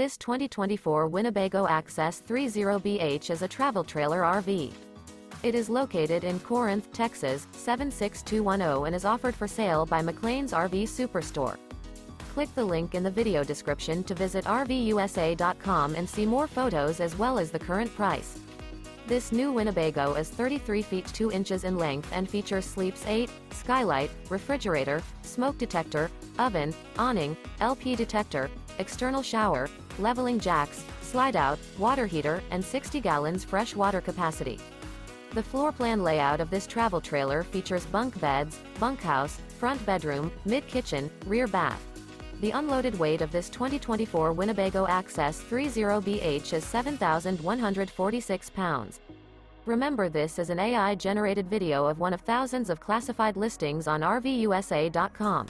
This 2024 Winnebago Access 30BH is a travel trailer RV. It is located in Corinth, Texas, 76210 and is offered for sale by McClain's RV Superstore. Click the link in the video description to visit RVUSA.com and see more photos as well as the current price. This new Winnebago is 33 feet 2 inches in length and features sleeps 8, skylight, refrigerator, smoke detector, oven, awning, LP detector, external shower, leveling jacks, slide-out, water heater, and 60 gallons fresh water capacity. The floor plan layout of this travel trailer features bunk beds, bunkhouse, front bedroom, mid-kitchen, rear bath. The unloaded weight of this 2024 Winnebago Access 30BH is 7,146 pounds. Remember, this is an AI-generated video of one of thousands of classified listings on RVUSA.com.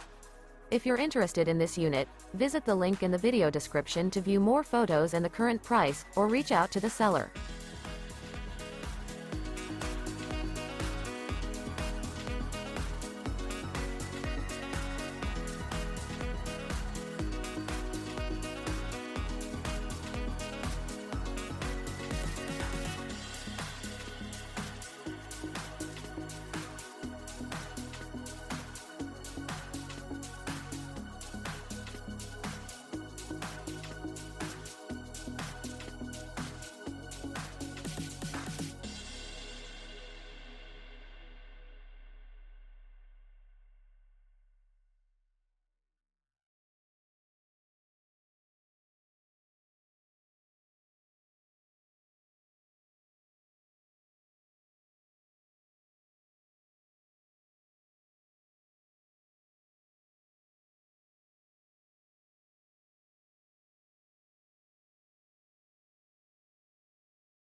If you're interested in this unit, visit the link in the video description to view more photos and the current price, or reach out to the seller.